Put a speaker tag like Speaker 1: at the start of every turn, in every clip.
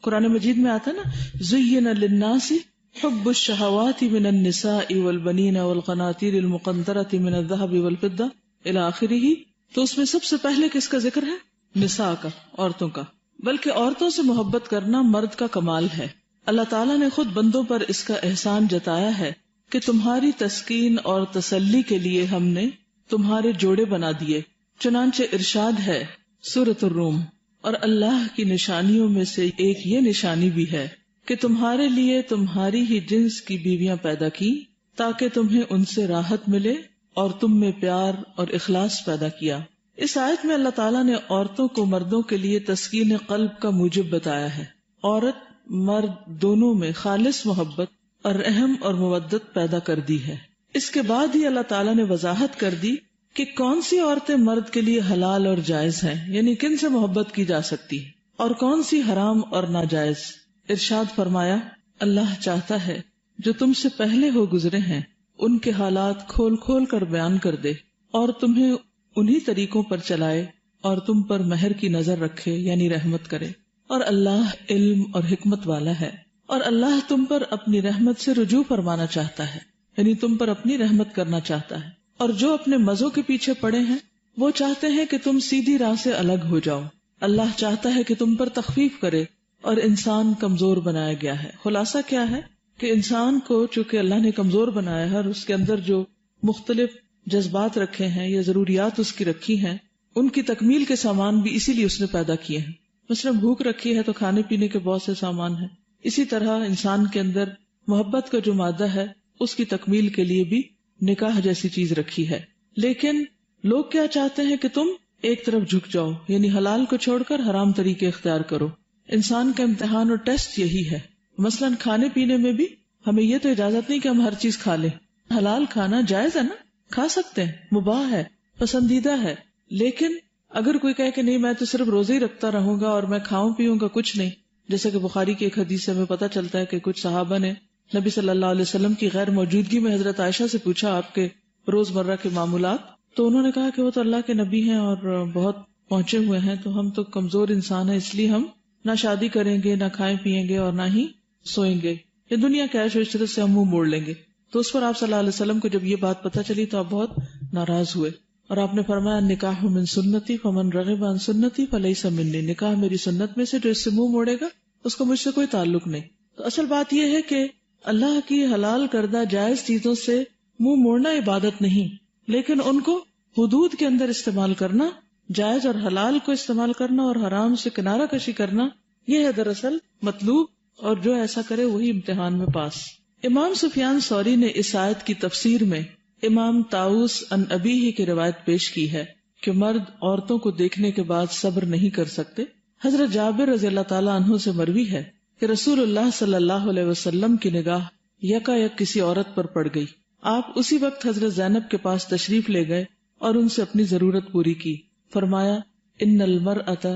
Speaker 1: قرآن مجید میں آتا نا زین للناس حب الشہوات من النساء والبنین والقناطیر المقنطرۃ من الذہب والفضہ الی آخرہ. تو اس میں سب سے پہلے کس کا ذکر ہے؟ نساء کا، عورتوں کا. بلکہ عورتوں سے محبت کرنا مرد کا کمال ہے. اللہ تعالیٰ نے خود بندوں پر اس کا احسان جتایا ہے کہ تمہاری تسکین اور تسلی کے لیے ہم نے تمہارے جوڑے بنا دیے. چنانچہ ارشاد ہے سورۃ الروم، اور اللہ کی نشانیوں میں سے ایک یہ نشانی بھی ہے کہ تمہارے لیے تمہاری ہی جنس کی بیویاں پیدا کی تاکہ تمہیں ان سے راحت ملے اور تم میں پیار اور اخلاص پیدا کیا. اس آیت میں اللہ تعالیٰ نے عورتوں کو مردوں کے لیے تسکین قلب کا موجب بتایا ہے. عورت مرد دونوں میں خالص محبت اور رحم اور مودت پیدا کر دی ہے. اس کے بعد ہی اللہ تعالیٰ نے وضاحت کر دی کہ کون سی عورتیں مرد کے لیے حلال اور جائز ہیں، یعنی کن سے محبت کی جا سکتی ہے، اور کون سی حرام اور ناجائز. ارشاد فرمایا اللہ چاہتا ہے جو تم سے پہلے ہو گزرے ہیں ان کے حالات کھول کھول کر بیان کر دے اور تمہیں انہی طریقوں پر چلائے اور تم پر مہر کی نظر رکھے، یعنی رحمت کرے. اور اللہ علم اور حکمت والا ہے، اور اللہ تم پر اپنی رحمت سے رجوع فرمانا چاہتا ہے، یعنی تم پر اپنی رحمت کرنا چاہتا ہے. اور جو اپنے مزوں کے پیچھے پڑے ہیں وہ چاہتے ہیں کہ تم سیدھی راہ سے الگ ہو جاؤ. اللہ چاہتا ہے کہ تم پر تخفیف کرے اور انسان کمزور بنایا گیا ہے. خلاصہ کیا ہے کہ انسان کو چونکہ اللہ نے کمزور بنایا ہے اور اس کے اندر جو مختلف جذبات رکھے ہیں یا ضروریات اس کی رکھی ہیں، ان کی تکمیل کے سامان بھی اسی لیے اس نے پیدا کیے ہیں. مثلا بھوک رکھی ہے تو کھانے پینے کے بہت سے سامان ہیں. اسی طرح انسان کے اندر محبت کا جو مادہ ہے اس کی تکمیل کے لیے بھی نکاح جیسی چیز رکھی ہے. لیکن لوگ کیا چاہتے ہیں کہ تم ایک طرف جھک جاؤ، یعنی حلال کو چھوڑ کر حرام طریقے اختیار کرو. انسان کا امتحان اور ٹیسٹ یہی ہے. مثلا کھانے پینے میں بھی ہمیں یہ تو اجازت نہیں کہ ہم ہر چیز کھا لیں. حلال کھانا جائز ہے نا، کھا سکتے ہیں، مباح ہے، پسندیدہ ہے. لیکن اگر کوئی کہے کہ نہیں میں تو صرف روزے ہی رکھتا رہوں گا اور میں کھاؤں پیوں گا کچھ نہیں، جیسے کہ بخاری کی ایک حدیث سے ہمیں پتہ چلتا ہے کہ کچھ صحابہ نے نبی صلی اللہ علیہ وسلم کی غیر موجودگی میں حضرت عائشہ سے پوچھا آپ کے روزمرہ کے معمولات، تو انہوں نے کہا کہ وہ تو اللہ کے نبی ہیں اور بہت پہنچے ہوئے ہیں، تو ہم تو کمزور انسان ہیں، اس لیے ہم نہ شادی کریں گے، نہ کھائیں پیئیں گے اور نہ ہی سوئیں گے، یہ دنیا کے عیش و عشرت سے ہم منہ موڑ لیں گے. تو اس پر آپ صلی اللہ علیہ وسلم کو جب یہ بات پتہ چلی تو آپ بہت ناراض ہوئے اور آپ نے فرمایا نکاح من سنتی فمن رغب عن سنتی فلیس منی، نکاح میری سنت میں سے، جو اس سے منہ موڑے گا اس کا مجھ سے کوئی تعلق نہیں. تو اصل بات یہ ہے کہ اللہ کی حلال کردہ جائز چیزوں سے منہ موڑنا عبادت نہیں، لیکن ان کو حدود کے اندر استعمال کرنا، جائز اور حلال کو استعمال کرنا اور حرام سے کنارہ کشی کرنا، یہ ہے دراصل مطلوب، اور جو ایسا کرے وہی امتحان میں پاس. امام سفیان ثوری نے اس آیت کی تفسیر میں امام طاؤس عن ابیہ کی روایت پیش کی ہے کہ مرد عورتوں کو دیکھنے کے بعد صبر نہیں کر سکتے. حضرت جابر رضی اللہ تعالیٰ عنہ سے مروی ہے کہ رسول اللہ صلی اللہ علیہ وسلم کی نگاہ یکا یک کسی عورت پر پڑ گئی. آپ اسی وقت حضرت زینب کے پاس تشریف لے گئے اور ان سے اپنی ضرورت پوری کی. فرمایا ان المرأۃ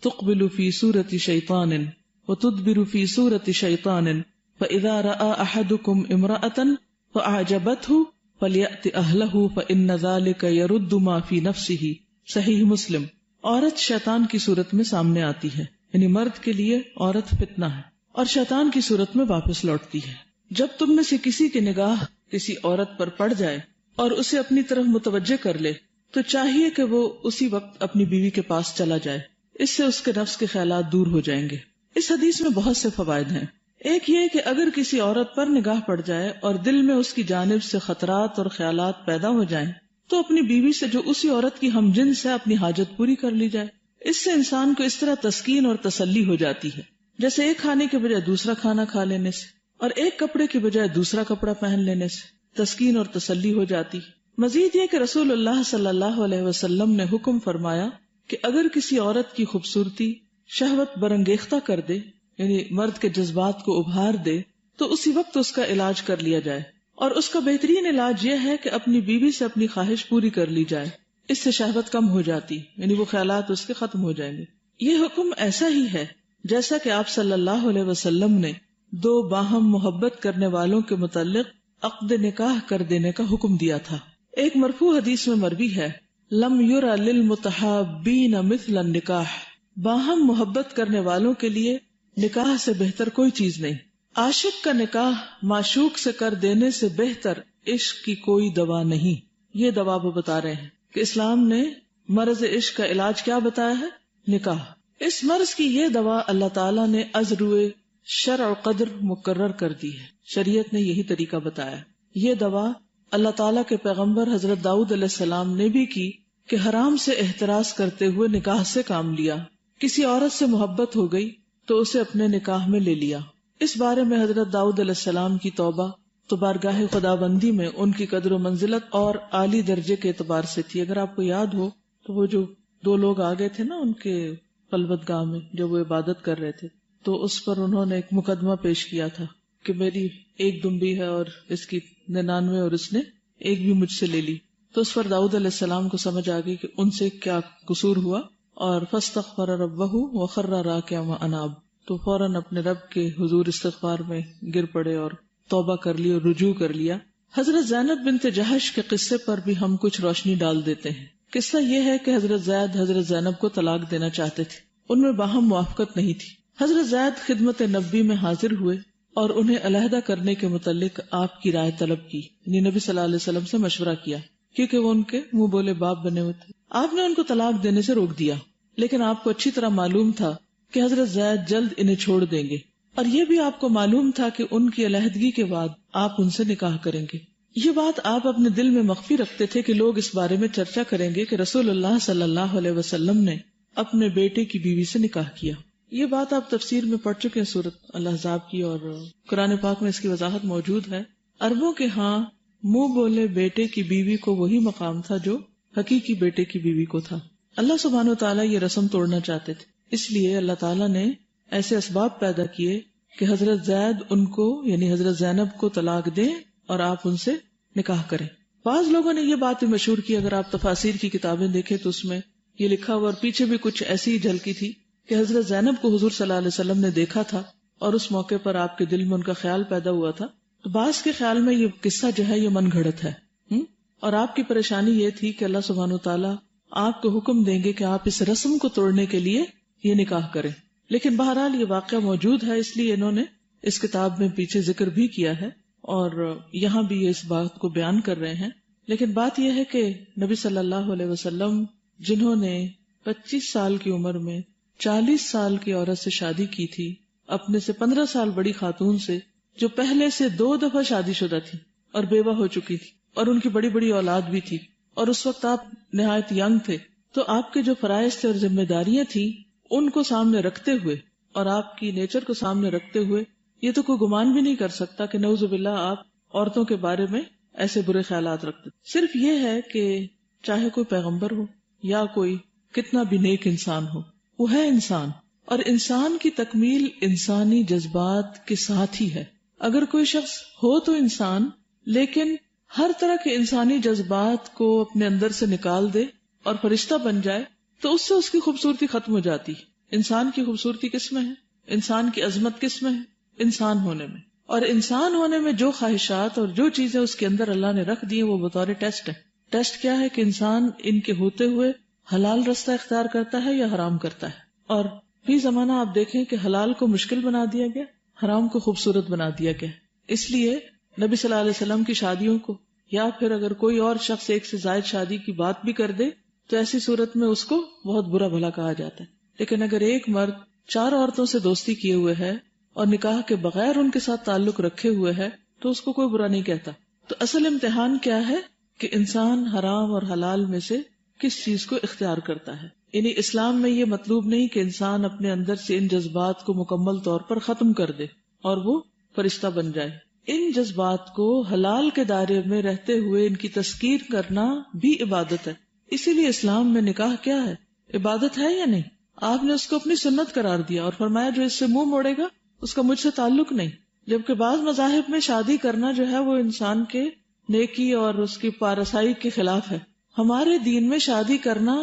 Speaker 1: تقبل فی صورت شیطان وتدبر فی صورت شیطان فاذا رأى احدکم امرأۃ فاعجبته فلیأت اہلہ فان ذلک یرد ما فی نفسہ. صحیح مسلم. عورت شیطان کی صورت میں سامنے آتی ہے، یعنی مرد کے لیے عورت فتنہ ہے اور شیطان کی صورت میں واپس لوٹتی ہے. جب تم میں سے کسی کی نگاہ کسی عورت پر پڑ جائے اور اسے اپنی طرف متوجہ کر لے تو چاہیے کہ وہ اسی وقت اپنی بیوی کے پاس چلا جائے، اس سے اس کے نفس کے خیالات دور ہو جائیں گے. اس حدیث میں بہت سے فوائد ہیں. ایک یہ کہ اگر کسی عورت پر نگاہ پڑ جائے اور دل میں اس کی جانب سے خطرات اور خیالات پیدا ہو جائیں تو اپنی بیوی سے جو اسی عورت کی ہم جنس ہے اپنی حاجت پوری کر لی جائے. اس سے انسان کو اس طرح تسکین اور تسلی ہو جاتی ہے، جیسے ایک کھانے کے بجائے دوسرا کھانا کھا لینے سے اور ایک کپڑے کے بجائے دوسرا کپڑا پہن لینے سے تسکین اور تسلی ہو جاتی. مزید یہ کہ رسول اللہ صلی اللہ علیہ وسلم نے حکم فرمایا کہ اگر کسی عورت کی خوبصورتی شہوت برانگیختہ کر دے، یعنی مرد کے جذبات کو ابھار دے، تو اسی وقت اس کا علاج کر لیا جائے. اور اس کا بہترین علاج یہ ہے کہ اپنی بیوی سے اپنی خواہش پوری کر لی جائے، اس سے شہوت کم ہو جاتی، یعنی وہ خیالات اس کے ختم ہو جائیں گے. یہ حکم ایسا ہی ہے جیسا کہ آپ صلی اللہ علیہ وسلم نے دو باہم محبت کرنے والوں کے متعلق عقد نکاح کر دینے کا حکم دیا تھا. ایک مرفوع حدیث میں مروی ہے لم یرى للمتحابین مثل النکاح، باہم محبت کرنے والوں کے لیے نکاح سے بہتر کوئی چیز نہیں. عاشق کا نکاح معشوق سے کر دینے سے بہتر عشق کی کوئی دوا نہیں. یہ دوا وہ بتا رہے ہیں کہ اسلام نے مرض عشق کا علاج کیا بتایا ہے؟ نکاح. اس مرض کی یہ دوا اللہ تعالیٰ نے از روئے شرع و قدر مقرر کر دی ہے. شریعت نے یہی طریقہ بتایا. یہ دوا اللہ تعالیٰ کے پیغمبر حضرت داؤد علیہ السلام نے بھی کی کہ حرام سے احتراز کرتے ہوئے نکاح سے کام لیا. کسی عورت سے محبت ہو گئی تو اسے اپنے نکاح میں لے لیا. اس بارے میں حضرت داؤد علیہ السلام کی توبہ تو بارگاہ خداوندی میں ان کی قدر و منزلت اور عالی درجے کے اعتبار سے تھی. اگر آپ کو یاد ہو تو وہ جو 2 لوگ آ گئے تھے نا ان کے خلوت گاہ میں جب وہ عبادت کر رہے تھے، تو اس پر انہوں نے ایک مقدمہ پیش کیا تھا کہ میری 1 دمبی ہے اور اس کی 99 اور اس نے 1 بھی مجھ سے لے لی. تو اس پر داؤد علیہ السلام کو سمجھ آ گئی کہ ان سے کیا قصور ہوا، اور فاستغفر ربہ وخر راکعا واناب، تو فوراً اپنے رب کے حضور استغفار میں گر پڑے اور توبہ کر لی اور رجوع کر لیا. حضرت زینب بنت جہش کے قصے پر بھی ہم کچھ روشنی ڈال دیتے ہیں. قصہ یہ ہے کہ حضرت زید حضرت زینب کو طلاق دینا چاہتے تھے. ان میں باہم موافقت نہیں تھی. حضرت زید خدمت نبی میں حاضر ہوئے اور انہیں علیحدہ کرنے کے متعلق آپ کی رائے طلب کی، یعنی نبی صلی اللہ علیہ وسلم سے مشورہ کیا، کیونکہ وہ ان کے منہ بولے باپ بنے ہوئے تھے. آپ نے ان کو طلاق دینے سے روک دیا، لیکن آپ کو اچھی طرح معلوم تھا کہ حضرت زید جلد انہیں چھوڑ دیں گے، اور یہ بھی آپ کو معلوم تھا کہ ان کی علیحدگی کے بعد آپ ان سے نکاح کریں گے. یہ بات آپ اپنے دل میں مخفی رکھتے تھے کہ لوگ اس بارے میں چرچا کریں گے کہ رسول اللہ صلی اللہ علیہ وسلم نے اپنے بیٹے کی بیوی سے نکاح کیا. یہ بات آپ تفسیر میں پڑھ چکے ہیں سورۃ الاحزاب کی، اور قرآن پاک میں اس کی وضاحت موجود ہے. عربوں کے ہاں منہ بولے بیٹے کی بیوی کو وہی مقام تھا جو حقیقی بیٹے کی بیوی کو تھا. اللہ سبحانہ و تعالیٰ یہ رسم توڑنا چاہتے تھے، اس لیے اللہ تعالیٰ نے ایسے اسباب پیدا کیے کہ حضرت زید ان کو یعنی حضرت زینب کو طلاق دیں اور آپ ان سے نکاح کریں. بعض لوگوں نے یہ بات بھی مشہور کی، اگر آپ تفاسیر کی کتابیں دیکھیں تو اس میں یہ لکھا ہوا، اور پیچھے بھی کچھ ایسی جھلکی تھی کہ حضرت زینب کو حضور صلی اللہ علیہ وسلم نے دیکھا تھا اور اس موقع پر آپ کے دل میں ان کا خیال پیدا ہوا تھا. تو بعض کے خیال میں یہ قصہ جو ہے یہ من گھڑت ہے، اور آپ کی پریشانی یہ تھی کہ اللہ سبحانہ وتعالیٰ آپ کو حکم دیں گے کہ آپ اس رسم کو توڑنے کے لیے یہ نکاح کریں. لیکن بہرحال یہ واقعہ موجود ہے، اس لیے انہوں نے اس کتاب میں پیچھے ذکر بھی کیا ہے اور یہاں بھی یہ اس بات کو بیان کر رہے ہیں. لیکن بات یہ ہے کہ نبی صلی اللہ علیہ وسلم جنہوں نے 25 سال کی عمر میں 40 سال کی عورت سے شادی کی تھی، اپنے سے 15 سال بڑی خاتون سے جو پہلے سے 2 دفعہ شادی شدہ تھی اور بیوہ ہو چکی تھی، اور ان کی بڑی بڑی اولاد بھی تھی، اور اس وقت آپ نہایت ینگ تھے، تو آپ کے جو فرائض تھے اور ذمہ داریاں تھیں ان کو سامنے رکھتے ہوئے اور آپ کی نیچر کو سامنے رکھتے ہوئے یہ تو کوئی گمان بھی نہیں کر سکتا کہ نعوذ باللہ آپ عورتوں کے بارے میں ایسے برے خیالات رکھتے. صرف یہ ہے کہ چاہے کوئی پیغمبر ہو یا کوئی کتنا بھی نیک انسان ہو، وہ ہے انسان، اور انسان کی تکمیل انسانی جذبات کے ساتھ ہی ہے. اگر کوئی شخص ہو تو انسان، لیکن ہر طرح کے انسانی جذبات کو اپنے اندر سے نکال دے اور فرشتہ بن جائے تو اس سے اس کی خوبصورتی ختم ہو جاتی. انسان کی خوبصورتی کس میں ہے؟ انسان کی عظمت کس میں ہے؟ انسان ہونے میں. اور انسان ہونے میں جو خواہشات اور جو چیزیں اس کے اندر اللہ نے رکھ دی ہیں وہ بطور ٹیسٹ ہے. ٹیسٹ کیا ہے کہ انسان ان کے ہوتے ہوئے حلال رستہ اختیار کرتا ہے یا حرام کرتا ہے. اور فی زمانہ آپ دیکھیں کہ حلال کو مشکل بنا دیا گیا، حرام کو خوبصورت بنا دیا گیا. اس لیے نبی صلی اللہ علیہ وسلم کی شادیوں کو، یا پھر اگر کوئی اور شخص 1 سے زائد شادی کی بات بھی کر دے تو ایسی صورت میں اس کو بہت برا بھلا کہا جاتا ہے. لیکن اگر ایک مرد 4 عورتوں سے دوستی کیے ہوئے ہے اور نکاح کے بغیر ان کے ساتھ تعلق رکھے ہوئے ہے تو اس کو کوئی برا نہیں کہتا. تو اصل امتحان کیا ہے کہ انسان حرام اور حلال میں سے کس چیز کو اختیار کرتا ہے. یعنی اسلام میں یہ مطلوب نہیں کہ انسان اپنے اندر سے ان جذبات کو مکمل طور پر ختم کر دے اور وہ فرشتہ بن جائے. ان جذبات کو حلال کے دائرے میں رہتے ہوئے ان کی تذکیر کرنا بھی عبادت ہے. اسی لیے اسلام میں نکاح کیا ہے؟ عبادت ہے یا نہیں؟ آپ نے اس کو اپنی سنت قرار دیا اور فرمایا جو اس سے منہ موڑے گا اس کا مجھ سے تعلق نہیں. جبکہ بعض مذاہب میں شادی کرنا جو ہے وہ انسان کے نیکی اور اس کی پارسائی کے خلاف ہے. ہمارے دین میں شادی کرنا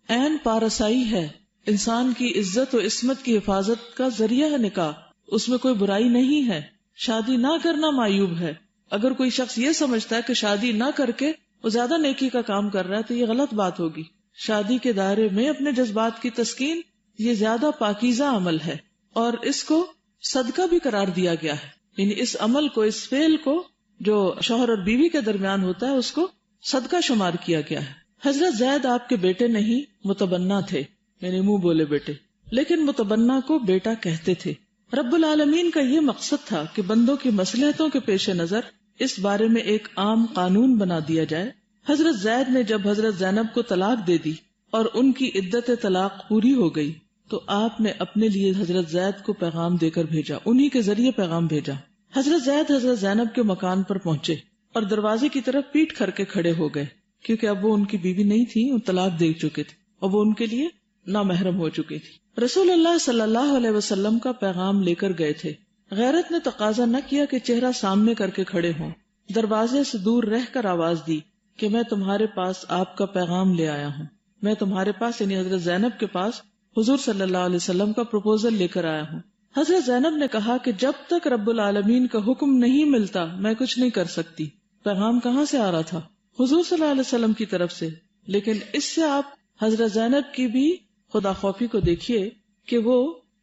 Speaker 1: عین پارسائی ہے. انسان کی عزت و عصمت کی حفاظت کا ذریعہ ہے نکاح، اس میں کوئی برائی نہیں ہے. شادی نہ کرنا معیوب ہے. اگر کوئی شخص یہ سمجھتا ہے کہ شادی نہ کر کے وہ زیادہ نیکی کا کام کر رہا ہے تو یہ غلط بات ہوگی. شادی کے دائرے میں اپنے جذبات کی تسکین یہ زیادہ پاکیزہ عمل ہے. اور اس کو صدقہ بھی قرار دیا گیا ہے، یعنی اس عمل کو، اس فعل کو جو شوہر اور بیوی کے درمیان ہوتا ہے اس کو صدقہ شمار کیا گیا ہے۔ حضرت زید آپ کے بیٹے نہیں، متبنہ تھے، یعنی منہ بولے بیٹے، لیکن متبنہ کو بیٹا کہتے تھے۔ رب العالمین کا یہ مقصد تھا کہ بندوں کی مصلحتوں کے پیش نظر اس بارے میں ایک عام قانون بنا دیا جائے۔ حضرت زید نے جب حضرت زینب کو طلاق دے دی اور ان کی عدت طلاق پوری ہو گئی تو آپ نے اپنے لیے حضرت زید کو پیغام دے کر بھیجا، انہی کے ذریعے پیغام بھیجا۔ حضرت زید حضرت زینب کے مکان پر پہنچے اور دروازے کی طرف پیٹ کر کے کھڑے ہو گئے، کیونکہ اب وہ ان کی بیوی نہیں تھی، وہ طلاق دے چکے تھے اور وہ ان کے لیے نامحرم ہو چکی تھی۔ رسول اللہ صلی اللہ علیہ وسلم کا پیغام لے کر گئے تھے۔ غیرت نے تقاضا نہ کیا کہ چہرہ سامنے کر کے کھڑے ہوں، دروازے سے دور رہ کر آواز دی کہ میں تمہارے پاس آپ کا پیغام لے آیا ہوں، میں تمہارے پاس یعنی حضرت زینب کے پاس حضور صلی اللہ علیہ وسلم کا پروپوزل لے کر آیا ہوں۔ حضرت زینب نے کہا کہ جب تک رب العالمین کا حکم نہیں ملتا میں کچھ نہیں کر سکتی۔ پیغام کہاں سے آ رہا تھا؟ حضور صلی اللہ علیہ وسلم کی طرف سے، لیکن اس سے آپ حضرت زینب کی بھی خدا خوفی کو دیکھیے کہ وہ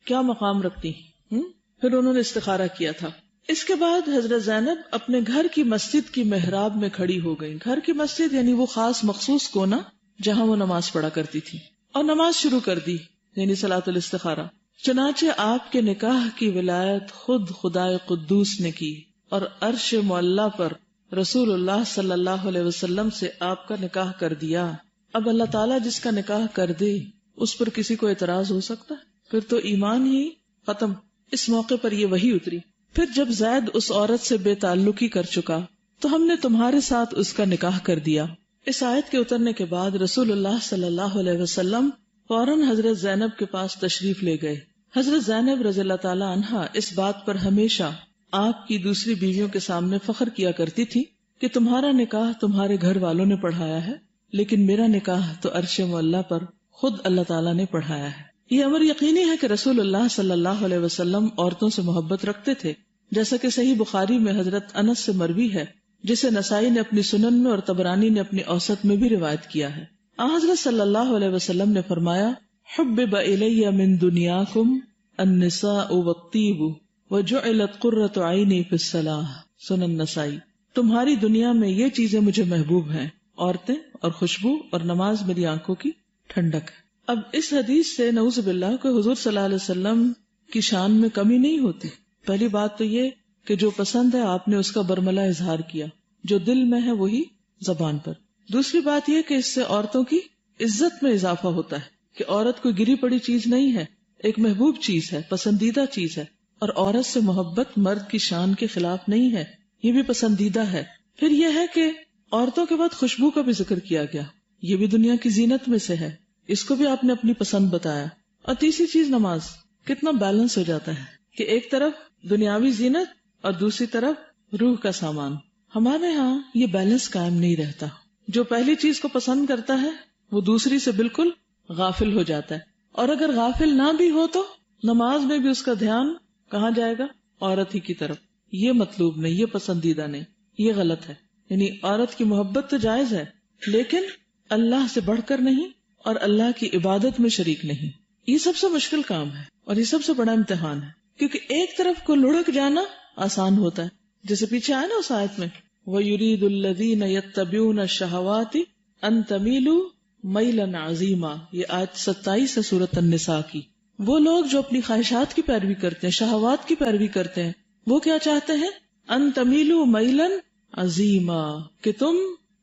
Speaker 1: کیا مقام رکھتی ہیں۔ پھر انہوں نے استخارہ کیا تھا۔ اس کے بعد حضرت زینب اپنے گھر کی مسجد کی محراب میں کھڑی ہو گئی۔ گھر کی مسجد یعنی وہ خاص مخصوص کونا جہاں وہ نماز پڑھا کرتی تھی، اور نماز شروع کر دی، یعنی صلاۃ الاستخارہ۔ چنانچہ آپ کے نکاح کی ولایت خود خدائے قدوس نے کی، اور عرش معلی پر رسول اللہ صلی اللہ علیہ وسلم سے آپ کا نکاح کر دیا۔ اب اللہ تعالیٰ جس کا نکاح کر دے اس پر کسی کو اعتراض ہو سکتا ہے؟ پھر تو ایمان ہی ختم۔ اس موقع پر یہ وحی اتری، پھر جب زید اس عورت سے بے تعلقی کر چکا تو ہم نے تمہارے ساتھ اس کا نکاح کر دیا۔ اس آیت کے اترنے کے بعد رسول اللہ صلی اللہ علیہ وسلم فوراً حضرت زینب کے پاس تشریف لے گئے۔ حضرت زینب رضی اللہ تعالی عنہا اس بات پر ہمیشہ آپ کی دوسری بیویوں کے سامنے فخر کیا کرتی تھی کہ تمہارا نکاح تمہارے گھر والوں نے پڑھایا ہے، لیکن میرا نکاح تو عرش معلی پر خود اللہ تعالیٰ نے پڑھایا ہے۔ یہ امر یقینی ہے کہ رسول اللہ صلی اللہ علیہ وسلم عورتوں سے محبت رکھتے تھے، جیسا کہ صحیح بخاری میں حضرت انس سے مروی ہے، جسے نسائی نے اپنی سنن میں اور طبرانی نے اپنی اوسط میں بھی روایت کیا ہے۔ حضرت صلی اللہ علیہ وسلم نے فرمایا، حبب الی من دنیاکم النساء والطیب وجعلت قرۃ عینی فی الصلاۃ، سنن نسائی۔ تمہاری دنیا میں یہ چیزیں مجھے محبوب ہیں، عورتیں اور خوشبو، اور نماز میری آنکھوں کی ٹھنڈک ہے۔ اب اس حدیث سے نعوذ باللہ کہ حضور صلی اللہ علیہ وسلم کی شان میں کمی نہیں ہوتی۔ پہلی بات تو یہ کہ جو پسند ہے آپ نے اس کا برملا اظہار کیا، جو دل میں ہے وہی زبان پر۔ دوسری بات یہ کہ اس سے عورتوں کی عزت میں اضافہ ہوتا ہے کہ عورت کوئی گری پڑی چیز نہیں ہے، ایک محبوب چیز ہے، پسندیدہ چیز ہے، اور عورت سے محبت مرد کی شان کے خلاف نہیں ہے، یہ بھی پسندیدہ ہے۔ پھر یہ ہے کہ عورتوں کے بعد خوشبو کا بھی ذکر کیا گیا، یہ بھی دنیا کی زینت میں سے ہے، اس کو بھی آپ نے اپنی پسند بتایا۔ اور تیسری چیز نماز، کتنا بیلنس ہو جاتا ہے کہ ایک طرف دنیاوی زینت اور دوسری طرف روح کا سامان۔ ہمارے ہاں یہ بیلنس قائم نہیں رہتا، جو پہلی چیز کو پسند کرتا ہے وہ دوسری سے بالکل غافل ہو جاتا ہے، اور اگر غافل نہ بھی ہو تو نماز میں بھی اس کا دھیان کہاں جائے گا؟ عورت ہی کی طرف۔ یہ مطلوب نہیں، یہ پسندیدہ نہیں، یہ غلط ہے۔ یعنی عورت کی محبت تو جائز ہے، لیکن اللہ سے بڑھ کر نہیں اور اللہ کی عبادت میں شریک نہیں۔ یہ سب سے مشکل کام ہے اور یہ سب سے بڑا امتحان ہے، کیونکہ ایک طرف کو لڑک جانا آسان ہوتا ہے، جیسے پیچھے آئے نا اس آیت میں، وَيُرِيدُ الَّذِينَ يَتَّبِعُونَ الشَّهَوَاتِ أَن تَمِيلُوا مَيْلًا عَظِيمًا، یہ آیت 27 ہے سورۃ النساء کی۔ وہ لوگ جو اپنی خواہشات کی پیروی کرتے ہیں، شہوات کی پیروی کرتے ہیں، وہ کیا چاہتے ہیں؟ ان تمیلوا میلا عظیما، کہ تم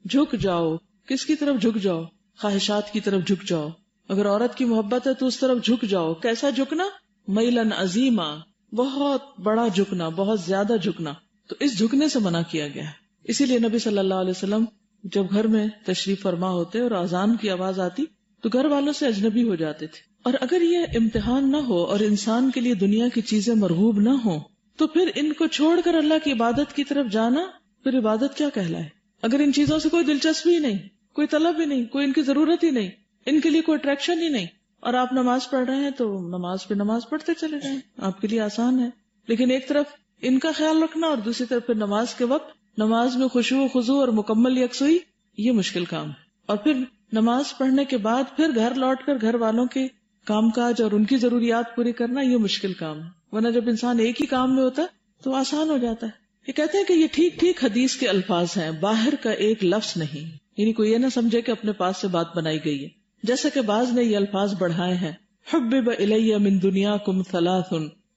Speaker 1: جھک جاؤ۔ کس کی طرف جھک جاؤ؟ خواہشات کی طرف جھک جاؤ۔ اگر عورت کی محبت ہے تو اس طرف جھک جاؤ۔ کیسا جھکنا؟ میلا عظیما، بہت بڑا جھکنا، بہت زیادہ جھکنا۔ تو اس جھکنے سے منع کیا گیا ہے۔ اسی لیے نبی صلی اللہ علیہ وسلم جب گھر میں تشریف فرما ہوتے اور اذان کی آواز آتی تو گھر والوں سے اجنبی ہو جاتے تھے۔ اور اگر یہ امتحان نہ ہو اور انسان کے لیے دنیا کی چیزیں مرغوب نہ ہوں تو پھر ان کو چھوڑ کر اللہ کی عبادت کی طرف جانا پھر عبادت کیا کہلائے؟ اگر ان چیزوں سے کوئی دلچسپی ہی نہیں، کوئی طلب ہی نہیں، کوئی ان کی ضرورت ہی نہیں، ان کے لیے کوئی اٹریکشن ہی نہیں، اور آپ نماز پڑھ رہے ہیں تو نماز پہ نماز پڑھتے چلے جائیں، آپ کے لیے آسان ہے۔ لیکن ایک طرف ان کا خیال رکھنا اور دوسری طرف پھر نماز کے وقت نماز میں خشوع و خضوع اور مکمل یکسوئی، یہ مشکل کام ہے۔ اور پھر نماز پڑھنے کے بعد پھر گھر لوٹ کر گھر والوں کے کام کاج اور ان کی ضروریات پوری کرنا یہ مشکل کام ہے، ورنہ جب انسان ایک ہی کام میں ہوتا ہے تو آسان ہو جاتا ہے۔ یہ کہتے ہیں کہ یہ ٹھیک ٹھیک حدیث کے الفاظ ہیں، باہر کا ایک لفظ نہیں، یعنی کوئی یہ نہ سمجھے کہ اپنے پاس سے بات بنائی گئی ہے، جیسا کہ بعض نے یہ الفاظ بڑھائے ہیں، حبب الی من دنیاکم ثلاث،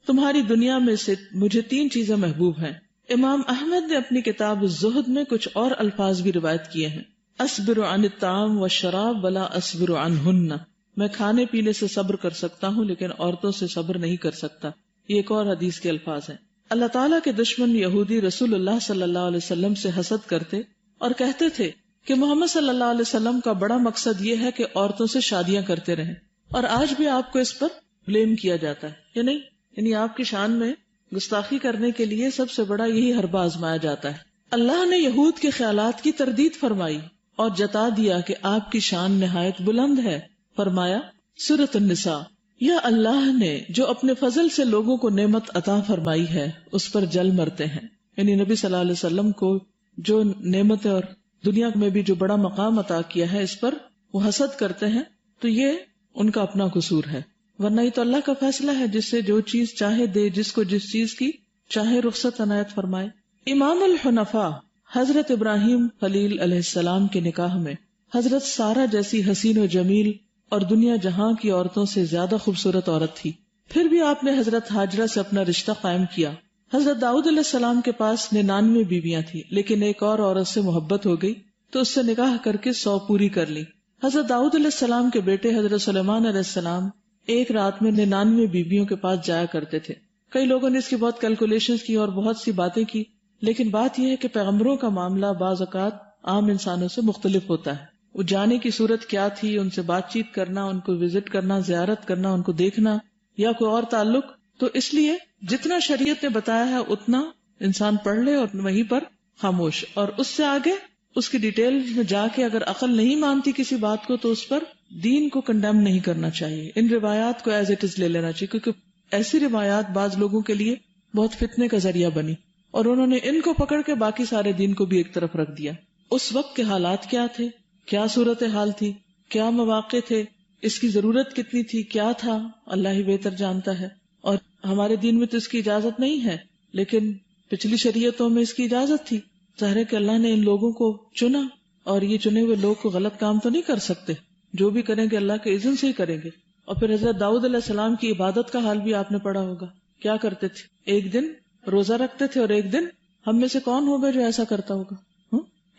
Speaker 1: تمہاری دنیا میں سے مجھے 3 چیزیں محبوب ہیں۔ امام احمد نے اپنی کتاب الزہد میں کچھ اور الفاظ بھی روایت کیے ہیں، اصبر عن الطعام والشراب ولا اصبر عنہن، میں کھانے پینے سے صبر کر سکتا ہوں لیکن عورتوں سے صبر نہیں کر سکتا۔ یہ ایک اور حدیث کے الفاظ ہیں۔ اللہ تعالیٰ کے دشمن یہودی رسول اللہ صلی اللہ علیہ وسلم سے حسد کرتے اور کہتے تھے کہ محمد صلی اللہ علیہ وسلم کا بڑا مقصد یہ ہے کہ عورتوں سے شادیاں کرتے رہیں، اور آج بھی آپ کو اس پر بلیم کیا جاتا ہے یا نہیں؟ یعنی آپ کی شان میں گستاخی کرنے کے لیے سب سے بڑا یہی حربہ آزمایا جاتا ہے۔ اللہ نے یہود کے خیالات کی تردید فرمائی اور جتا دیا کہ آپ کی شان نہایت بلند ہے۔ فرمایا سورۃ النساء، یا اللہ نے جو اپنے فضل سے لوگوں کو نعمت عطا فرمائی ہے اس پر جل مرتے ہیں، یعنی نبی صلی اللہ علیہ وسلم کو جو نعمت اور دنیا میں بھی جو بڑا مقام عطا کیا ہے اس پر وہ حسد کرتے ہیں، تو یہ ان کا اپنا قصور ہے، ورنہ یہ تو اللہ کا فیصلہ ہے، جس سے جو چیز چاہے دے، جس کو جس چیز کی چاہے رخصت عنایت فرمائے۔ امام الحنفاء حضرت ابراہیم خلیل علیہ السلام کے نکاح میں حضرت سارہ جیسی حسین و جمیل اور دنیا جہاں کی عورتوں سے زیادہ خوبصورت عورت تھی، پھر بھی آپ نے حضرت ہاجرہ سے اپنا رشتہ قائم کیا۔ حضرت داؤد علیہ السلام کے پاس 99 بیویاں تھیں، لیکن ایک اور عورت سے محبت ہو گئی تو اس سے نکاح کر کے 100 پوری کر لی۔ حضرت داؤد علیہ السلام کے بیٹے حضرت سلیمان علیہ السلام ایک رات میں 99 بیویوں کے پاس جایا کرتے تھے۔ کئی لوگوں نے اس کی بہت کیلکولیشنز کی اور بہت سی باتیں کی، لیکن بات یہ ہے کہ پیغمبروں کا معاملہ بعض اوقات عام انسانوں سے مختلف ہوتا ہے۔ وہ جانے کی صورت کیا تھی، ان سے بات چیت کرنا، ان کو وزٹ کرنا، زیارت کرنا، ان کو دیکھنا یا کوئی اور تعلق، تو اس لیے جتنا شریعت نے بتایا ہے اتنا انسان پڑھ لے اور وہیں پر خاموش، اور اس سے آگے اس کی ڈیٹیل میں جا کے اگر عقل نہیں مانتی کسی بات کو تو اس پر دین کو کنڈیم نہیں کرنا چاہیے، ان روایات کو ایز اٹ از لے لینا چاہیے، کیونکہ ایسی روایات بعض لوگوں کے لیے بہت فتنے کا ذریعہ بنی اور انہوں نے ان کو پکڑ کے باقی سارے دین کو بھی ایک طرف رکھ دیا۔ اس وقت کے حالات کیا تھے، کیا صورتحال تھی، کیا مواقع تھے، اس کی ضرورت کتنی تھی، کیا تھا، اللہ ہی بہتر جانتا ہے۔ اور ہمارے دین میں تو اس کی اجازت نہیں ہے، لیکن پچھلی شریعتوں میں اس کی اجازت تھی۔ ظاہر ہے کہ اللہ نے ان لوگوں کو چنا اور یہ چنے ہوئے لوگ کو غلط کام تو نہیں کر سکتے، جو بھی کریں گے اللہ کے اذن سے ہی کریں گے۔ اور پھر حضرت داؤد علیہ السلام کی عبادت کا حال بھی آپ نے پڑھا ہوگا، کیا کرتے تھے، ایک دن روزہ رکھتے تھے اور ایک دن، ہم میں سے کون ہوگا جو ایسا کرتا ہوگا؟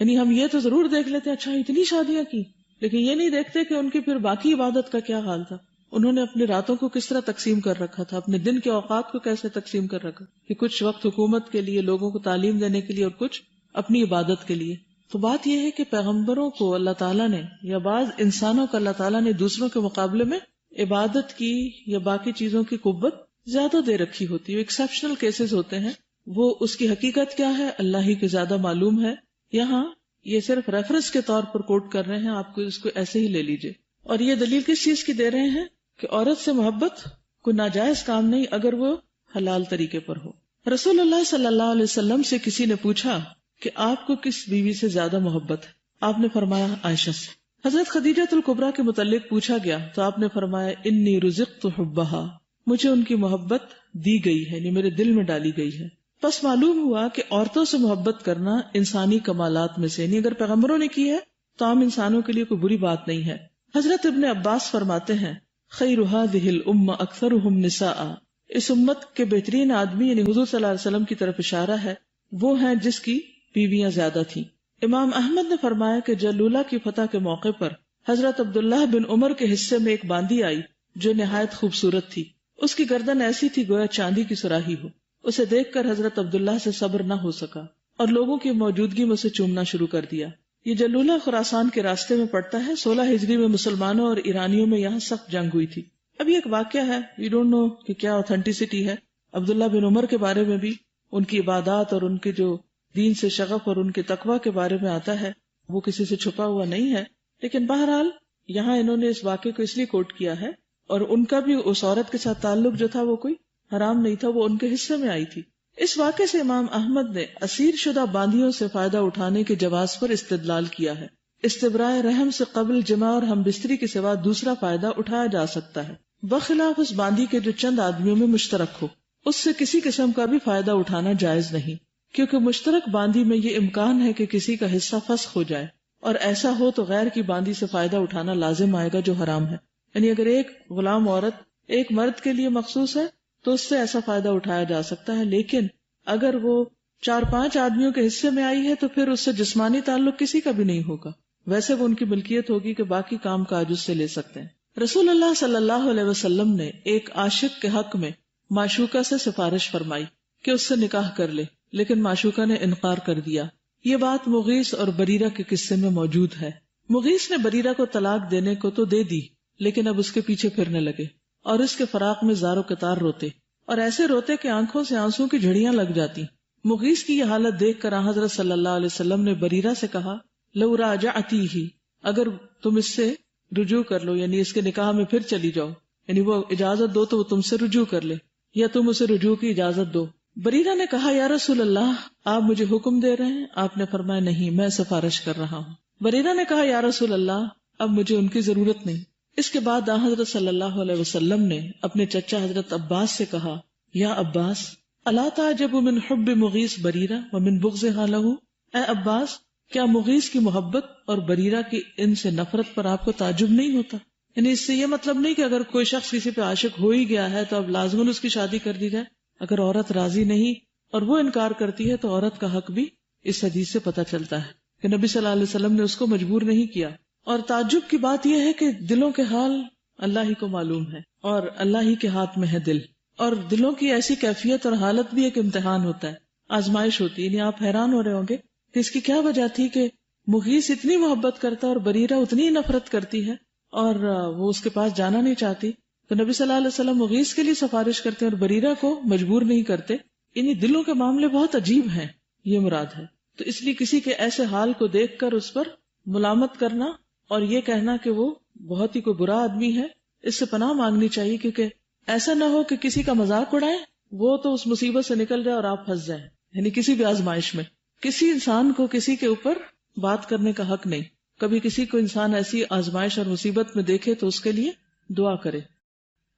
Speaker 1: یعنی ہم یہ تو ضرور دیکھ لیتے اچھا اتنی شادیاں کی، لیکن یہ نہیں دیکھتے کہ ان کی پھر باقی عبادت کا کیا حال تھا، انہوں نے اپنی راتوں کو کس طرح تقسیم کر رکھا تھا، اپنے دن کے اوقات کو کیسے تقسیم کر رکھا، کہ کچھ وقت حکومت کے لیے، لوگوں کو تعلیم دینے کے لیے، اور کچھ اپنی عبادت کے لیے۔ تو بات یہ ہے کہ پیغمبروں کو اللہ تعالیٰ نے یا بعض انسانوں کو اللہ تعالیٰ نے دوسروں کے مقابلے میں عبادت کی یا باقی چیزوں کی قوت زیادہ دے رکھی ہوتی ہے، ایکسیپشنل کیسز ہوتے ہیں، وہ اس کی حقیقت کیا ہے اللہ ہی کے زیادہ معلوم ہے۔ یہاں یہ صرف ریفرنس کے طور پر کوٹ کر رہے ہیں، آپ کو اس کو ایسے ہی لے لیجئے۔ اور یہ دلیل کس چیز کی دے رہے ہیں کہ عورت سے محبت کوئی ناجائز کام نہیں اگر وہ حلال طریقے پر ہو۔ رسول اللہ صلی اللہ علیہ وسلم سے کسی نے پوچھا کہ آپ کو کس بیوی سے زیادہ محبت ہے؟ آپ نے فرمایا عائشہ سے۔ حضرت خدیجہ الکبریٰ کے متعلق پوچھا گیا تو آپ نے فرمایا انی رزقت حبھا، مجھے ان کی محبت دی گئی ہے، یعنی میرے دل میں ڈالی گئی ہے۔ بس معلوم ہوا کہ عورتوں سے محبت کرنا انسانی کمالات میں سے، یعنی اگر پیغمبروں نے کی ہے تو عام انسانوں کے لیے کوئی بری بات نہیں ہے۔ حضرت ابن عباس فرماتے ہیں خیر هذه الامه اکثرهم نساء، اس امت کے بہترین آدمی یعنی حضور صلی اللہ علیہ وسلم کی طرف اشارہ ہے، وہ ہیں جس کی بیویاں زیادہ تھیں۔ امام احمد نے فرمایا کہ جلولہ کی فتح کے موقع پر حضرت عبداللہ بن عمر کے حصے میں ایک باندی آئی جو نہایت خوبصورت تھی، اس کی گردن ایسی تھی گویا چاندی کی سراہی ہو۔ اسے دیکھ کر حضرت عبداللہ سے صبر نہ ہو سکا اور لوگوں کی موجودگی میں اسے چومنا شروع کر دیا۔ یہ جلولہ خراسان کے راستے میں پڑتا ہے، 16 ہجری میں مسلمانوں اور ایرانیوں میں یہاں سخت جنگ ہوئی تھی۔ اب یہ ایک واقعہ ہے، وی ڈونٹ نو کہ کیا اوتھینٹسٹی ہے۔ عبداللہ بن عمر کے بارے میں بھی ان کی عبادات اور ان کے جو دین سے شغف اور ان کے تقوی کے بارے میں آتا ہے، وہ کسی سے چھپا ہوا نہیں ہے، لیکن بہرحال یہاں انہوں نے اس واقعے کو اس لیے کوٹ کیا ہے، اور ان کا بھی اس عورت کے ساتھ تعلق جو تھا وہ کوئی حرام نہیں تھا، وہ ان کے حصے میں آئی تھی۔ اس واقعے سے امام احمد نے اسیر شدہ باندیوں سے فائدہ اٹھانے کے جواز پر استدلال کیا ہے۔ استبراء رحم سے قبل جماع اور ہم بستری کے سوا دوسرا فائدہ اٹھایا جا سکتا ہے، بخلاف اس باندی کے جو چند آدمیوں میں مشترک ہو، اس سے کسی قسم کا بھی فائدہ اٹھانا جائز نہیں، کیونکہ مشترک باندی میں یہ امکان ہے کہ کسی کا حصہ فسخ ہو جائے، اور ایسا ہو تو غیر کی باندی سے فائدہ اٹھانا لازم آئے گا جو حرام ہے۔ یعنی اگر ایک غلام عورت ایک مرد کے لیے مخصوص ہے تو اس سے ایسا فائدہ اٹھایا جا سکتا ہے، لیکن اگر وہ 4-5 آدمیوں کے حصے میں آئی ہے تو پھر اس سے جسمانی تعلق کسی کا بھی نہیں ہوگا، ویسے وہ ان کی ملکیت ہوگی کہ باقی کام کاج اس سے لے سکتے ہیں۔ رسول اللہ صلی اللہ علیہ وسلم نے ایک عاشق کے حق میں معشوقہ سے سفارش فرمائی کہ اس سے نکاح کر لے، لیکن معشوقہ نے انکار کر دیا۔ یہ بات مغیث اور بریرہ کے قصے میں موجود ہے۔ مغیث نے بریرہ کو طلاق دینے کو تو دے دی، لیکن اب اس کے پیچھے پھرنے لگے اور اس کے فراق میں زار و قطار روتے، اور ایسے روتے کہ آنکھوں سے آنسوں کی جھڑیاں لگ جاتی۔ مغیث کی یہ حالت دیکھ کر حضرت صلی اللہ علیہ وسلم نے بریرہ سے کہا، لو راجعتیہ، اگر تم اس سے رجوع کر لو، یعنی اس کے نکاح میں پھر چلی جاؤ، یعنی وہ اجازت دو تو وہ تم سے رجوع کر لے، یا تم اسے رجوع کی اجازت دو۔ بریرہ نے کہا، یا رسول اللہ، آپ مجھے حکم دے رہے ہیں؟ آپ نے فرمایا، نہیں، میں سفارش کر رہا ہوں۔ بریرہ نے کہا، یا رسول اللہ، اب مجھے ان کی ضرورت نہیں۔ اس کے بعد حضرت صلی اللہ علیہ وسلم نے اپنے چچا حضرت عباس سے کہا، یا عباس، الا تعجب من حب مغیث بریرہ ومن بغضها له، اے عباس، کیا مغیث کی محبت اور بریرہ کی ان سے نفرت پر آپ کو تعجب نہیں ہوتا؟ یعنی اس سے یہ مطلب نہیں کہ اگر کوئی شخص کسی پہ عاشق ہو ہی گیا ہے تو اب لازماً اس کی شادی کر دی جائے۔ اگر عورت راضی نہیں اور وہ انکار کرتی ہے تو عورت کا حق بھی اس حدیث سے پتہ چلتا ہے کہ نبی صلی اللہ علیہ وسلم نے اس کو مجبور نہیں کیا۔ اور تعجب کی بات یہ ہے کہ دلوں کے حال اللہ ہی کو معلوم ہے، اور اللہ ہی کے ہاتھ میں ہے دل، اور دلوں کی ایسی کیفیت اور حالت بھی ایک امتحان ہوتا ہے، آزمائش ہوتی ہے۔ یعنی آپ حیران ہو رہے ہوں گے کہ اس کی کیا وجہ تھی کہ مغیث اتنی محبت کرتا اور بریرہ اتنی نفرت کرتی ہے اور وہ اس کے پاس جانا نہیں چاہتی، تو نبی صلی اللہ علیہ وسلم مغیث کے لیے سفارش کرتے اور بریرہ کو مجبور نہیں کرتے۔ یعنی دلوں کے معاملے بہت عجیب ہیں، یہ مراد ہے۔ تو اس لیے کسی کے ایسے حال کو دیکھ کر اس پر ملامت کرنا اور یہ کہنا کہ وہ بہت ہی کوئی برا آدمی ہے، اس سے پناہ مانگنی چاہیے، کیونکہ ایسا نہ ہو کہ کسی کا مذاق اڑائیں، وہ تو اس مصیبت سے نکل جائے اور آپ پھنس جائیں۔ یعنی کسی بھی آزمائش میں کسی انسان کو کسی کے اوپر بات کرنے کا حق نہیں۔ کبھی کسی کو انسان ایسی آزمائش اور مصیبت میں دیکھے تو اس کے لیے دعا کرے۔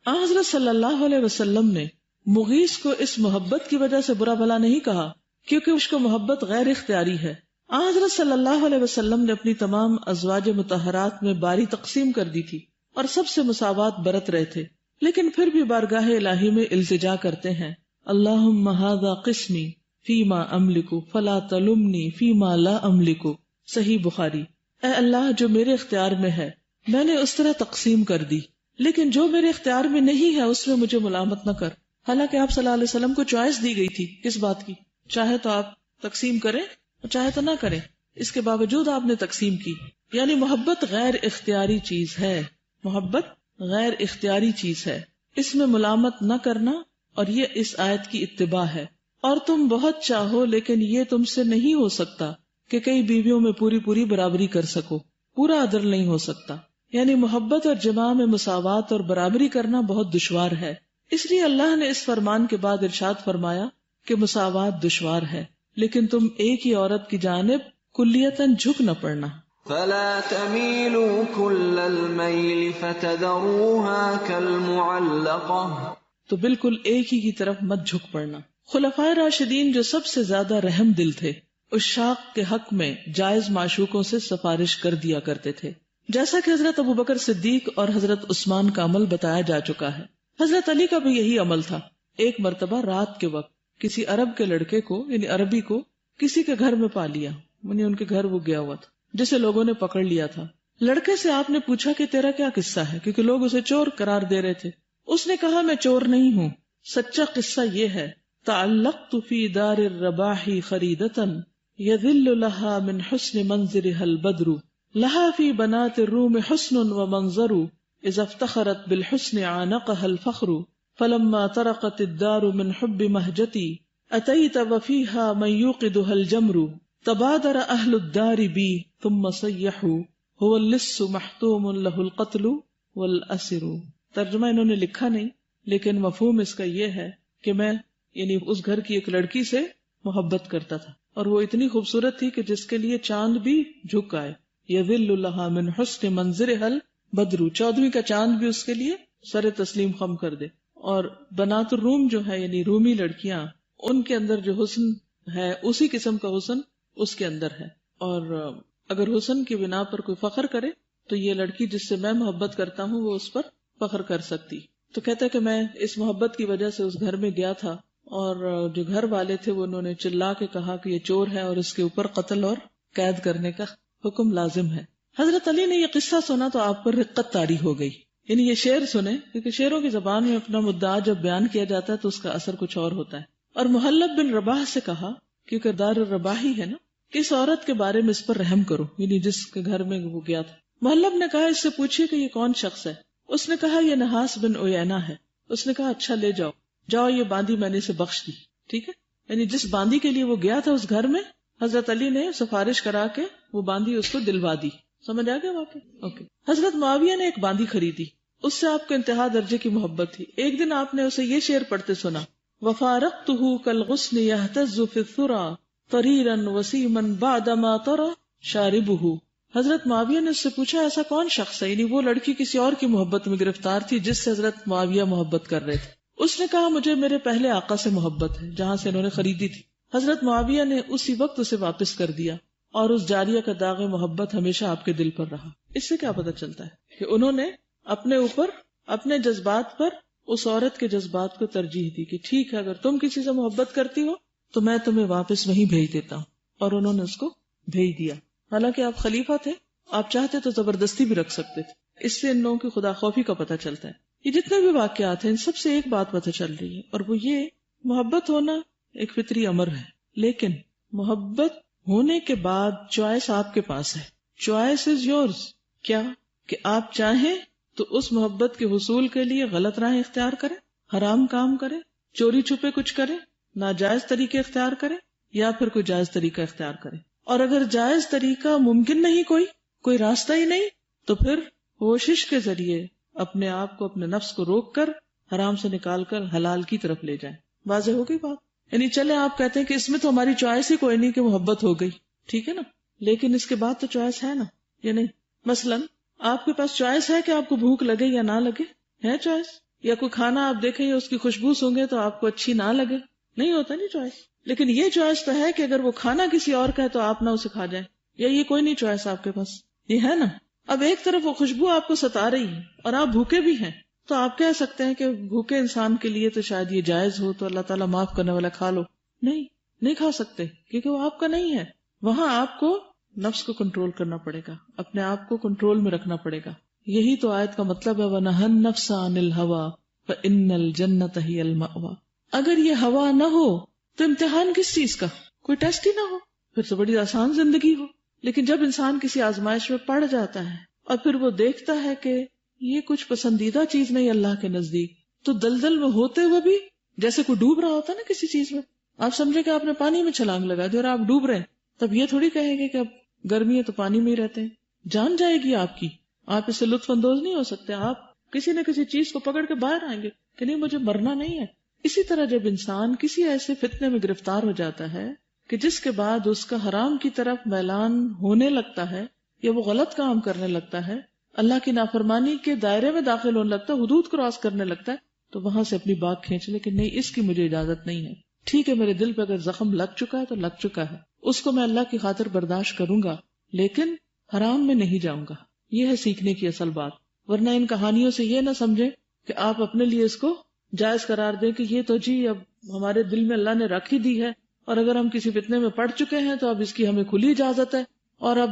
Speaker 1: حضرت صلی اللہ علیہ وسلم نے مغیث کو اس محبت کی وجہ سے برا بھلا نہیں کہا، کیونکہ اس کو محبت غیر اختیاری ہے۔ حضرت صلی اللہ علیہ وسلم نے اپنی تمام ازواج مطہرات میں باری تقسیم کر دی تھی اور سب سے مساوات برت رہے تھے، لیکن پھر بھی بارگاہ الہی میں التجا کرتے ہیں، اللہم ھذا قسمی فیما املک فلا تلمنی فیما لا املک۔ صحیح بخاری۔ اے اللہ، جو میرے اختیار میں ہے میں نے اس طرح تقسیم کر دی، لیکن جو میرے اختیار میں نہیں ہے اس میں مجھے ملامت نہ کر۔ حالانکہ آپ صلی اللہ علیہ وسلم کو چوائس دی گئی تھی کس بات کی، چاہے تو آپ تقسیم کریں اور چاہے تو نہ کریں، اس کے باوجود آپ نے تقسیم کی۔ یعنی محبت غیر اختیاری چیز ہے، محبت غیر اختیاری چیز ہے، اس میں ملامت نہ کرنا، اور یہ اس آیت کی اتباع ہے۔ اور تم بہت چاہو لیکن یہ تم سے نہیں ہو سکتا کہ کئی بیویوں میں پوری برابری کر سکو، پورا عدل نہیں ہو سکتا۔ یعنی محبت اور جماع میں مساوات اور برابری کرنا بہت دشوار ہے، اس لیے اللہ نے اس فرمان کے بعد ارشاد فرمایا کہ مساوات دشوار ہے، لیکن تم ایک ہی عورت کی جانب کلیتاً جھک نہ پڑنا۔
Speaker 2: فلا تميلوا كل الميل فتذروها كالمعلقة،
Speaker 1: تو بالکل ایک ہی کی طرف مت جھک پڑنا۔ خلفائے راشدین جو سب سے زیادہ رحم دل تھے، عشاق کے حق میں جائز معشوقوں سے سفارش کر دیا کرتے تھے، جیسا کہ حضرت ابوبکر صدیق اور حضرت عثمان کا عمل بتایا جا چکا ہے۔ حضرت علی کا بھی یہی عمل تھا۔ ایک مرتبہ رات کے وقت کسی عرب کے لڑکے کو، یعنی عربی کو، کسی کے گھر میں پا لیا، یعنی ان کے گھر وہ گیا ہوا تھا جسے لوگوں نے پکڑ لیا تھا۔ لڑکے سے آپ نے پوچھا کہ تیرا کیا قصہ ہے، کیونکہ لوگ اسے چور قرار دے رہے تھے۔ اس نے کہا، میں چور نہیں ہوں، سچا قصہ یہ ہے، تعلقت فی دار الرباح خریدتاً یذل لها من حسن منظرها البدر، لها فی بنات الروم حسن ومنظر، اذا افتخرت بالحسن عانقها الفخر، فلما طرقت الدار من حب مہجتی اتیت وفیها من یوقدها الجمر، تبادر اہل الدار بی ثم صیحوا هو اللص محتوم له القتل والاسر۔ ترجمہ انہوں نے لکھا نہیں، لیکن مفہوم اس کا یہ ہے کہ میں یعنی اس گھر کی ایک لڑکی سے محبت کرتا تھا، اور وہ اتنی خوبصورت تھی کہ جس کے لیے چاند بھی جھک آئے۔ یذل لها من حسن منظرها البدر، 14ویں کا چاند بھی اس کے لیے سر تسلیم خم کر دے. اور بنات الروم جو ہے یعنی رومی لڑکیاں، ان کے اندر جو حسن ہے اسی قسم کا حسن اس کے اندر ہے. اور اگر حسن کی بنا پر کوئی فخر کرے تو یہ لڑکی جس سے میں محبت کرتا ہوں وہ اس پر فخر کر سکتی. تو کہتا ہے کہ میں اس محبت کی وجہ سے اس گھر میں گیا تھا اور جو گھر والے تھے وہ انہوں نے چلا کے کہا کہ یہ چور ہے اور اس کے اوپر قتل اور قید کرنے کا حکم لازم ہے. حضرت علی نے یہ قصہ سنا تو آپ پر رقت طاری ہو گئی. یعنی یہ شعر سنے، کیونکہ شعروں کی زبان میں اپنا مدعا جب بیان کیا جاتا ہے تو اس کا اثر کچھ اور ہوتا ہے. اور محلب بن رباح سے کہا، کیونکہ دار الرباحی ہے نا، کہ اس عورت کے بارے میں اس پر رحم کرو، یعنی جس کے گھر میں وہ گیا تھا. محلب نے کہا اس سے پوچھیے کہ یہ کون شخص ہے. اس نے کہا یہ نحاس بن عیینہ ہے. اس نے کہا اچھا لے جاؤ، جاؤ یہ باندی میں نے اسے بخش دی. ٹھیک ہے، یعنی جس باندی کے لیے وہ گیا تھا اس گھر میں حضرت علی نے سفارش کرا کے وہ باندی اس کو دلوا دی. سمجھ آ گیا واقعہ؟ اوکے. حضرت معاویہ نے ایک باندی خریدی، اس سے آپ کو انتہا درجے کی محبت تھی. ایک دن آپ نے اسے یہ شعر پڑھتے سنا، وفارقتہ کالغصن یہتز فی الثری طریرا وسیما بعدما طری شاربہ. حضرت معاویہ نے اس سے پوچھا ایسا کون شخص ہے، یعنی وہ لڑکی کسی اور کی محبت میں گرفتار تھی جس سے حضرت معاویہ محبت کر رہے تھے. اس نے کہا مجھے میرے پہلے آقا سے محبت ہے جہاں سے انہوں نے خریدی تھی. حضرت معاویہ نے اسی وقت اسے واپس کر دیا اور اس جاریہ کا داغ محبت ہمیشہ آپ کے دل پر رہا. اس سے کیا پتہ چلتا ہے کہ انہوں نے اپنے اوپر اپنے جذبات پر اس عورت کے جذبات کو ترجیح دی کہ ٹھیک ہے اگر تم کسی سے محبت کرتی ہو تو میں تمہیں واپس وہیں بھیج دیتا ہوں. اور انہوں نے اس کو بھیج دیا. حالانکہ آپ خلیفہ تھے، آپ چاہتے تو زبردستی بھی رکھ سکتے تھے. اس سے ان لوگوں کی خدا خوفی کا پتہ چلتا ہے. یہ جتنے بھی واقعات ہیں ان سب سے ایک بات پتہ چل رہی ہے، اور وہ یہ محبت ہونا ایک فطری امر ہے. لیکن محبت ہونے کے بعد چوائس آپ کے پاس ہے. Choice is yours. کیا کہ آپ چاہیں تو اس محبت کے حصول کے لیے غلط راہیں اختیار کریں، حرام کام کریں، چوری چھپے کچھ کریں، ناجائز طریقے اختیار کریں، یا پھر کوئی جائز طریقہ اختیار کریں. اور اگر جائز طریقہ ممکن نہیں، کوئی راستہ ہی نہیں، تو پھر کوشش کے ذریعے اپنے آپ کو، اپنے نفس کو روک کر حرام سے نکال کر حلال کی طرف لے جائیں. واضح ہو گئی بات؟ یعنی چلے آپ کہتے ہیں کہ اس میں تو ہماری چوائس ہی کوئی نہیں کہ محبت ہو گئی، ٹھیک ہے نا، لیکن اس کے بعد تو چوائس ہے نا، یا نہیں؟ مثلا آپ کے پاس چوائس ہے کہ آپ کو بھوک لگے یا نہ لگے، ہے چوائس. یا کوئی کھانا آپ دیکھیں یا اس کی خوشبو سونگے تو آپ کو اچھی نہ لگے، نہیں ہوتا نہیں چوائس. لیکن یہ چوائس تو ہے کہ اگر وہ کھانا کسی اور کا ہے تو آپ نہ اسے کھا جائیں، یا یہ کوئی نہیں چوائس آپ کے پاس، یہ ہے نا. اب ایک طرف وہ خوشبو آپ کو ستا رہی ہے اور آپ بھوکے بھی ہیں، تو آپ کہہ سکتے ہیں کہ بھوکے انسان کے لیے تو شاید یہ جائز ہو تو اللہ تعالیٰ معاف کرنے والا، کھا لو. نہیں کھا سکتے کیونکہ وہ آپ کا نہیں ہے. وہاں آپ کو نفس کو کنٹرول کرنا پڑے گا، اپنے آپ کو کنٹرول میں رکھنا پڑے گا. یہی تو آیت کا مطلب ہے وَنَهَى النَّفْسَ عَنِ الْهَوَىٰ فَإِنَّ الْجَنَّةَ هِيَ الْمَأْوَىٰ. اگر یہ ہوا نہ ہو تو امتحان کس چیز کا؟ کوئی ٹیسٹ ہی نہ ہو، پھر تو بڑی آسان زندگی ہو. لیکن جب انسان کسی آزمائش میں پڑ جاتا ہے اور پھر وہ دیکھتا ہے کہ یہ کچھ پسندیدہ چیز نہیں اللہ کے نزدیک، تو دلدل میں ہوتے ہوئے بھی جیسے کوئی ڈوب رہا ہوتا ہے نا کسی چیز میں، آپ سمجھے کہ آپ نے پانی میں چھلانگ لگا دی اور آپ ڈوب رہے ہیں، تب یہ تھوڑی کہیں گے کہ اب گرمی ہے تو پانی میں ہی رہتے ہیں. جان جائے گی آپ کی، آپ اس سے لطف اندوز نہیں ہو سکتے. آپ کسی نہ کسی چیز کو پکڑ کے باہر آئیں گے کہ نہیں مجھے مرنا نہیں ہے. اسی طرح جب انسان کسی ایسے فتنے میں گرفتار ہو جاتا ہے کہ جس کے بعد اس کا حرام کی طرف میلان ہونے لگتا ہے یا وہ غلط کام کرنے لگتا ہے، اللہ کی نافرمانی کے دائرے میں داخل ہونے لگتا ہے، حدود کراس کرنے لگتا ہے، تو وہاں سے اپنی بات کھینچ لے کہ نہیں اس کی مجھے اجازت نہیں ہے. ٹھیک ہے میرے دل پہ اگر زخم لگ چکا ہے تو لگ چکا ہے، اس کو میں اللہ کی خاطر برداشت کروں گا، لیکن حرام میں نہیں جاؤں گا. یہ ہے سیکھنے کی اصل بات. ورنہ ان کہانیوں سے یہ نہ سمجھے کہ آپ اپنے لیے اس کو جائز قرار دیں کہ یہ تو جی اب ہمارے دل میں اللہ نے رکھ ہی دی ہے، اور اگر ہم کسی فتنے میں پڑ چکے ہیں تو اب اس کی ہمیں کھلی اجازت ہے، اور اب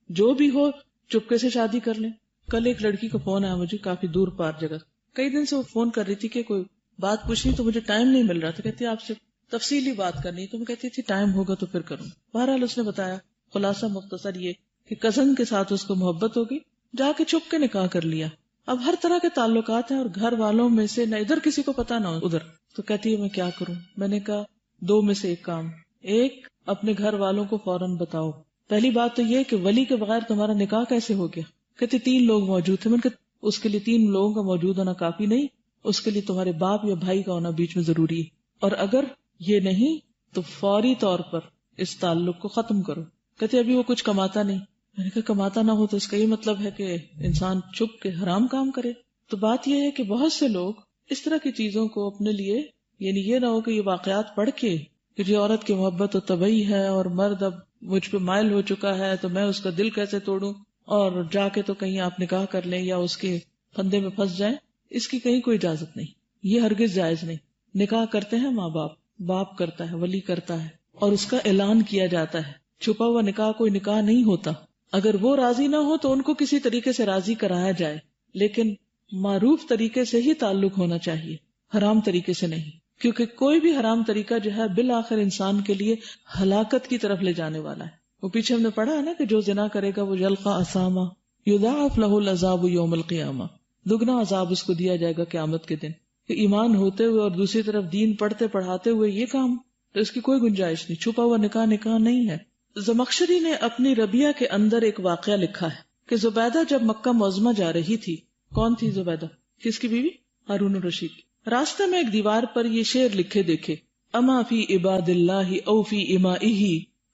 Speaker 1: جو بھی ہو چپکے سے شادی کر لیں. کل ایک لڑکی کا فون آیا مجھے کافی دور پار جگہ، کئی دن سے وہ فون کر رہی تھی کہ کوئی بات پوچھنی تو مجھے ٹائم نہیں مل رہا تھا، کہتی آپ سے تفصیلی بات کرنی، تو میں کہتی تھی ٹائم ہوگا تو پھر کروں. بہرحال اس نے بتایا، خلاصہ مختصر یہ کہ کزن کے ساتھ اس کو محبت ہوگی، جا کے چھپ کے نکاح کر لیا. اب ہر طرح کے تعلقات ہیں اور گھر والوں میں سے نہ ادھر کسی کو پتا نہ ادھر. تو کہتی ہے میں کیا کروں؟ میں نے کہا دو میں سے ایک کام، ایک اپنے گھر والوں کو فوراً بتاؤ. پہلی بات تو یہ کہ ولی کے بغیر تمہارا نکاح کیسے ہو گیا؟ کہتے 3 لوگ موجود تھے. میں نے کہا اس کے لیے 3 لوگوں کا موجود ہونا کافی نہیں، اس کے لیے تمہارے باپ یا بھائی کا ہونا بیچ میں ضروری ہے، اور اگر یہ نہیں تو فوری طور پر اس تعلق کو ختم کرو. کہتے ابھی وہ کچھ کماتا نہیں. میں نے کہا کماتا نہ ہو تو اس کا یہ مطلب ہے کہ انسان چھپ کے حرام کام کرے؟ تو بات یہ ہے کہ بہت سے لوگ اس طرح کی چیزوں کو اپنے لیے، یعنی یہ نہ ہو کہ یہ واقعات پڑھ کے کہ جو عورت کی محبت تو طبعی ہے اور مرد اب مجھ پہ مائل ہو چکا ہے تو میں اس کا دل کیسے توڑوں، اور جا کے تو کہیں آپ نکاح کر لیں یا اس کے پھندے میں پھنس جائیں، اس کی کہیں کوئی اجازت نہیں، یہ ہرگز جائز نہیں. نکاح کرتے ہیں ماں باپ، باپ کرتا ہے، ولی کرتا ہے، اور اس کا اعلان کیا جاتا ہے. چھپا ہوا نکاح کوئی نکاح نہیں ہوتا. اگر وہ راضی نہ ہو تو ان کو کسی طریقے سے راضی کرایا جائے، لیکن معروف طریقے سے ہی تعلق ہونا چاہیے، حرام طریقے سے نہیں، کیونکہ کوئی بھی حرام طریقہ جو ہے بالآخر انسان کے لیے ہلاکت کی طرف لے جانے والا ہے. وہ پیچھے ہم نے پڑھا ہے نا کہ جو زنا کرے گا وہ یلقا اسامہ یضاعف له العذاب یوم القیامہ، دگنا عذاب اس کو دیا جائے گا قیامت کے دن. کہ ایمان ہوتے ہوئے اور دوسری طرف دین پڑھتے پڑھاتے ہوئے یہ کام، تو اس کی کوئی گنجائش نہیں. چھپا ہوا نکاح نکاح نہیں ہے. زمخشری نے اپنی ربیہ کے اندر ایک واقعہ لکھا ہے کہ زبیدہ جب مکہ معظمہ جا رہی تھی. کون تھی زبیدہ؟ کس کی بیوی؟ ہارون الرشید. راستے میں ایک دیوار پر یہ شعر لکھے دیکھے: اما فی عباد اللہ او فی امائہ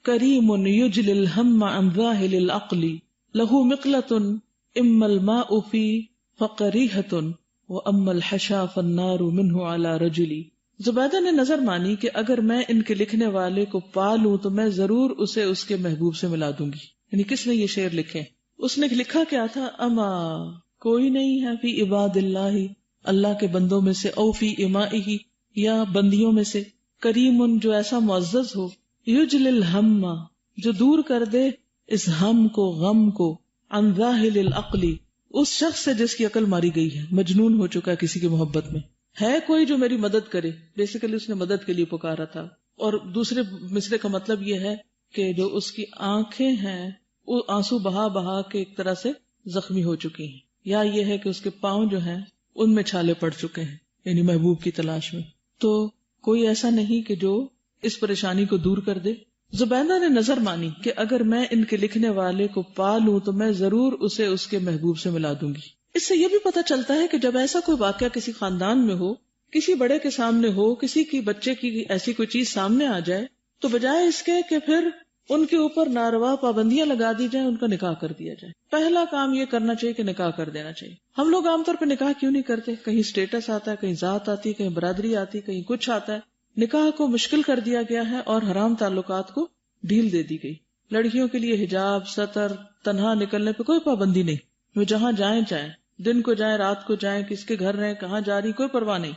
Speaker 1: کریم یجلی الہم عن ظاہل العقل لہ مقلۃ اما الماء فی فقریحۃ واما الحشا فالنار منہ علی رجلی. زبیدہ نے نظر مانی کہ اگر میں ان کے لکھنے والے کو پا لوں تو میں ضرور اسے اس کے محبوب سے ملا دوں گی. یعنی کس نے یہ شعر لکھے؟ اس نے لکھا کیا تھا؟ اما کوئی نہیں ہے فی عباد اللہ اللہ کے بندوں میں سے، او فی امائہ یا بندیوں میں سے، کریم جو ایسا معزز ہو، یجل الہم جو دور کر دے اس ہم کو، غم کو، عن ذاہل العقل اس شخص سے جس کی عقل ماری گئی ہے، مجنون ہو چکا ہے کسی کی محبت میں. ہے کوئی جو میری مدد کرے. بیسیکلی اس نے مدد کے لیے پکارا تھا. اور دوسرے مصرے کا مطلب یہ ہے کہ جو اس کی آنکھیں ہیں وہ آنسو بہا بہا کے ایک طرح سے زخمی ہو چکی ہیں، یا یہ ہے کہ اس کے پاؤں جو ہیں ان میں چھالے پڑ چکے ہیں، یعنی محبوب کی تلاش میں. تو کوئی ایسا نہیں کہ جو اس پریشانی کو دور کر دے. زبیدہ نے نظر مانی کہ اگر میں ان کے لکھنے والے کو پا لوں تو میں ضرور اسے اس کے محبوب سے ملا دوں گی. اس سے یہ بھی پتہ چلتا ہے کہ جب ایسا کوئی واقعہ کسی خاندان میں ہو، کسی بڑے کے سامنے ہو، کسی کی بچے کی ایسی کوئی چیز سامنے آ جائے، تو بجائے اس کے کہ پھر ان کے اوپر ناروا پابندیاں لگا دی جائیں، ان کا نکاح کر دیا جائے. پہلا کام یہ کرنا چاہیے کہ نکاح کر دینا چاہیے. ہم لوگ عام طور پہ نکاح کیوں نہیں کرتے؟ کہیں اسٹیٹس آتا ہے، کہیں ذات آتی ہے، کہیں برادری آتی ہے، کہیں کچھ آتا ہے. نکاح کو مشکل کر دیا گیا ہے اور حرام تعلقات کو ڈھیل دے دی گئی. لڑکیوں کے لیے حجاب، ستر، تنہا نکلنے پہ کوئی پابندی نہیں. وہ جہاں جائیں، دن کو جائیں، رات کو جائیں، کس کے گھر رہیں، کہاں جا رہی، کوئی پرواہ نہیں.